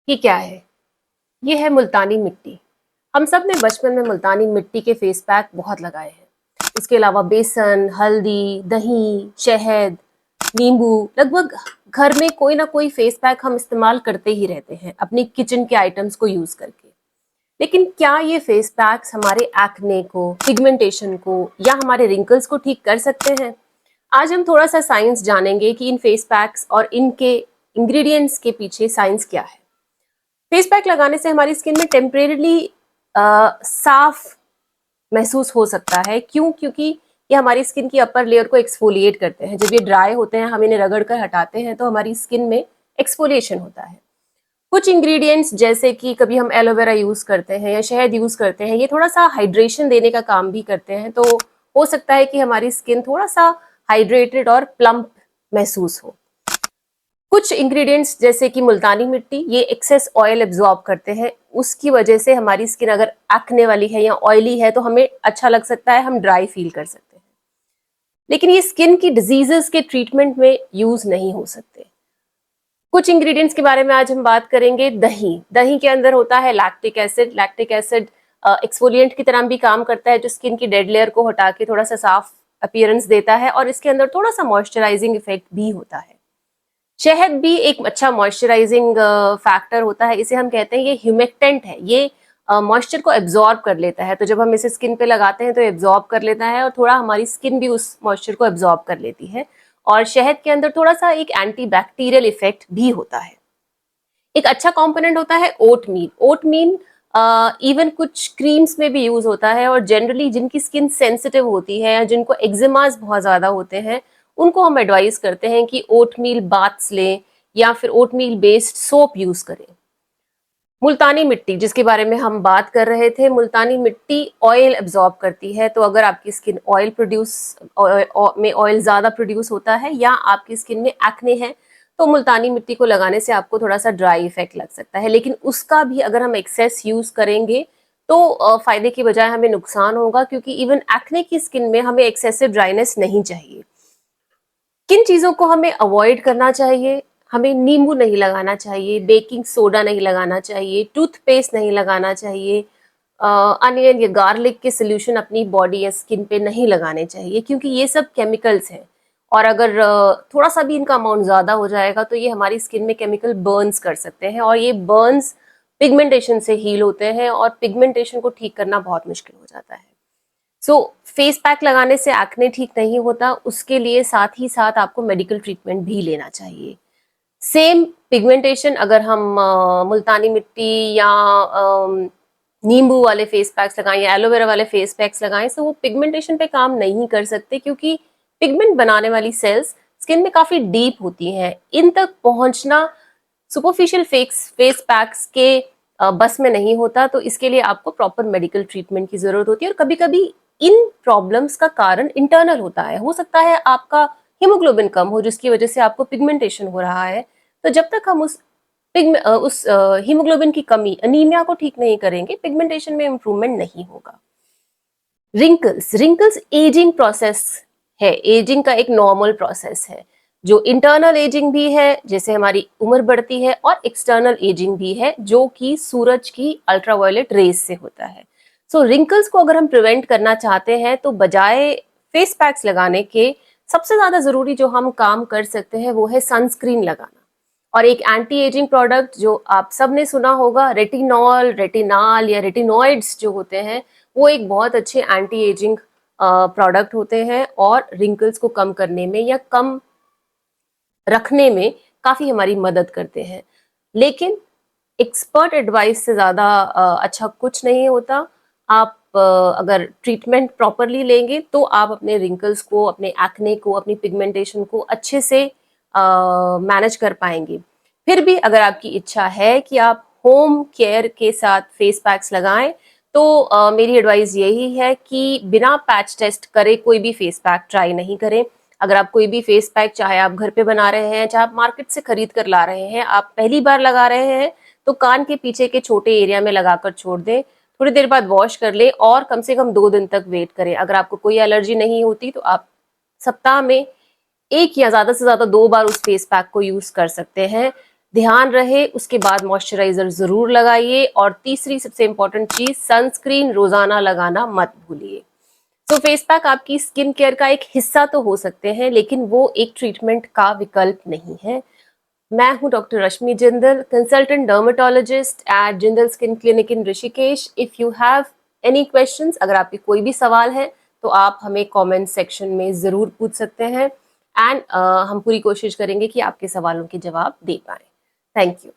ये क्या है? ये है मुल्तानी मिट्टी। हम सब ने बचपन में मुल्तानी मिट्टी के फेस पैक बहुत लगाए हैं। इसके अलावा बेसन, हल्दी, दही, शहद, नींबू, लगभग घर में कोई ना कोई फेस पैक हम इस्तेमाल करते ही रहते हैं अपनी किचन के आइटम्स को यूज करके। लेकिन क्या ये फेस पैक्स हमारे एक्ने को, पिगमेंटेशन को या हमारे रिंकल्स को ठीक कर सकते हैं? आज हम थोड़ा सा साइंस जानेंगे कि इन फेस पैक्स और इनके इंग्रेडिएंट्स के पीछे साइंस क्या है। फेस पैक लगाने से हमारी स्किन में टेम्परेरीली साफ महसूस हो सकता है। क्यों? क्योंकि ये हमारी स्किन की अपर लेयर को एक्सफोलिएट करते हैं। जब ये ड्राई होते हैं, हम इन्हें रगड़ कर हटाते हैं तो हमारी स्किन में एक्सफोलिएशन होता है। कुछ इंग्रेडिएंट्स जैसे कि कभी हम एलोवेरा यूज करते हैं या शहद यूज करते हैं, ये थोड़ा सा हाइड्रेशन देने का काम भी करते हैं। तो हो सकता है कि हमारी स्किन थोड़ा सा हाइड्रेटेड और प्लम्प महसूस हो। कुछ इंग्रेडिएंट्स जैसे कि मुल्तानी मिट्टी, ये एक्सेस ऑयल एब्जॉर्ब करते हैं। उसकी वजह से हमारी स्किन अगर एक्ने वाली है या ऑयली है तो हमें अच्छा लग सकता है, हम ड्राई फील कर सकते हैं। लेकिन ये स्किन की डिजीजेस के ट्रीटमेंट में यूज नहीं हो सकते। कुछ इंग्रेडिएंट्स के बारे में आज हम बात करेंगे। दही, दही के अंदर होता है lactic acid. Lactic acid exfoliant की तरह भी काम करता है, जो स्किन की डेड लेयर को हटा के थोड़ा सा साफ अपीयरेंस देता है, और इसके अंदर थोड़ा सा मॉइस्चराइजिंग इफेक्ट भी होता है। शहद भी एक अच्छा मॉइस्चराइजिंग फैक्टर होता है। इसे हम कहते हैं ये ह्यूमेक्टेंट है, ये मॉइस्चर को एब्जॉर्ब कर लेता है। तो जब हम इसे स्किन पे लगाते हैं तो एब्जॉर्ब कर लेता है और थोड़ा हमारी स्किन भी उस मॉइस्चर को एब्जॉर्ब कर लेती है। और शहद के अंदर थोड़ा सा एक एंटी बैक्टीरियल इफेक्ट भी होता है। एक अच्छा कंपोनेंट होता है ओट मील। ओट मील इवन कुछ क्रीम्स में भी यूज होता है, और जनरली जिनकी स्किन सेंसिटिव होती है या जिनको एक्जिमास बहुत ज्यादा होते हैं, उनको हम एडवाइस करते हैं कि ओट मील बाथ्स लें या फिर ओट मील बेस्ड सोप यूज करें। मुल्तानी मिट्टी जिसके बारे में हम बात कर रहे थे, मुल्तानी मिट्टी ऑयल एब्जॉर्ब करती है। तो अगर आपकी स्किन ऑयल प्रोड्यूस में ऑयल ज्यादा प्रोड्यूस होता है या आपकी स्किन में एक्ने है, तो मुल्तानी मिट्टी को लगाने से आपको थोड़ा सा ड्राई इफेक्ट लग सकता है। लेकिन उसका भी अगर हम एक्सेस यूज करेंगे तो फायदे की बजाय हमें नुकसान होगा, क्योंकि इवन एक्ने की स्किन में हमें एक्सेसिव ड्राइनेस नहीं चाहिए। किन चीजों को हमें अवॉइड करना चाहिए? हमें नींबू नहीं लगाना चाहिए, बेकिंग सोडा नहीं लगाना चाहिए, टूथपेस्ट नहीं लगाना चाहिए, अनियन या गार्लिक के सोल्यूशन अपनी बॉडी या स्किन पे नहीं लगाने चाहिए, क्योंकि ये सब केमिकल्स हैं। और अगर थोड़ा सा भी इनका अमाउंट ज्यादा हो जाएगा तो ये हमारी स्किन में केमिकल बर्न्स कर सकते हैं, और ये बर्न्स पिगमेंटेशन से हील होते हैं, और पिगमेंटेशन को ठीक करना बहुत मुश्किल हो जाता है। सो फेस पैक लगाने से एक्ने ठीक नहीं होता, उसके लिए साथ ही साथ आपको मेडिकल ट्रीटमेंट भी लेना चाहिए। सेम पिगमेंटेशन अगर हम मुल्तानी मिट्टी या नींबू वाले फेस पैक्स लगाएं या एलोवेरा वाले फेस पैक्स लगाएं, तो वो पिगमेंटेशन पे काम नहीं कर सकते, क्योंकि पिगमेंट बनाने वाली सेल्स स्किन में काफी डीप होती हैं। इन तक पहुंचना सुपरफिशियल फेस पैक्स के बस में नहीं होता। तो इसके लिए आपको प्रॉपर मेडिकल ट्रीटमेंट की जरूरत होती है। और कभी कभी इन प्रॉब्लम्स का कारण इंटरनल होता है। हो सकता है आपका हीमोग्लोबिन कम हो, जिसकी वजह से आपको पिगमेंटेशन हो रहा है। तो जब तक हम उस हीमोग्लोबिन की कमी, अनीमिया को ठीक नहीं करेंगे, पिगमेंटेशन में इंप्रूवमेंट नहीं होगा। रिंकल्स, रिंकल्स एजिंग प्रोसेस है, एजिंग का एक नॉर्मल प्रोसेस है, जो इंटरनल एजिंग भी है जैसे हमारी उम्र बढ़ती है, और एक्सटर्नल एजिंग भी है जो कि सूरज की अल्ट्रावायलेट रेज से होता है। सो रिंकल्स को अगर हम प्रिवेंट करना चाहते हैं तो बजाय फेस पैक्स लगाने के सबसे ज्यादा जरूरी जो हम काम कर सकते हैं वो है सनस्क्रीन लगाना। और एक एंटी एजिंग प्रोडक्ट जो आप सब ने सुना होगा, रेटिनॉल, रेटिनाल या रेटिनॉइड्स जो होते हैं, वो एक बहुत अच्छे एंटी एजिंग प्रोडक्ट होते हैं, और रिंकल्स को कम करने में या कम रखने में काफी हमारी मदद करते हैं। लेकिन एक्सपर्ट एडवाइस से ज्यादा अच्छा कुछ नहीं होता। आप अगर ट्रीटमेंट प्रॉपरली लेंगे तो आप अपने रिंकल्स को, अपने एक्ने को, अपनी पिगमेंटेशन को अच्छे से मैनेज कर पाएंगे। फिर भी अगर आपकी इच्छा है कि आप होम केयर के साथ फेस पैक्स लगाएं, तो मेरी एडवाइस यही है कि बिना पैच टेस्ट करे कोई भी फेस पैक ट्राई नहीं करें। अगर आप कोई भी फेस पैक, चाहे आप घर पे बना रहे हैं, चाहे आप मार्केट से खरीद कर ला रहे हैं, आप पहली बार लगा रहे हैं, तो कान के पीछे के छोटे एरिया में लगाकर छोड़ दें। थोड़ी देर बाद वॉश कर ले, और कम से कम 2 दिन तक वेट करें। अगर आपको कोई एलर्जी नहीं होती तो आप सप्ताह में 1 या ज्यादा से ज्यादा 2 बार उस फेस पैक को यूज कर सकते हैं। ध्यान रहे, उसके बाद मॉइस्चराइजर जरूर लगाइए, और तीसरी सबसे इंपॉर्टेंट चीज, सनस्क्रीन रोजाना लगाना मत भूलिए। तो फेस पैक आपकी स्किन केयर का एक हिस्सा तो हो सकते हैं, लेकिन वो एक ट्रीटमेंट का विकल्प नहीं है। मैं हूं doctor Rashmi Jindal, consultant dermatologist at Jindal skin clinic in Rishikesh. If you have any questions, अगर आपके कोई भी सवाल है तो आप हमें कमेंट सेक्शन में जरूर पूछ सकते हैं, एंड हम पूरी कोशिश करेंगे कि आपके सवालों के जवाब दे पाएं। Thank you.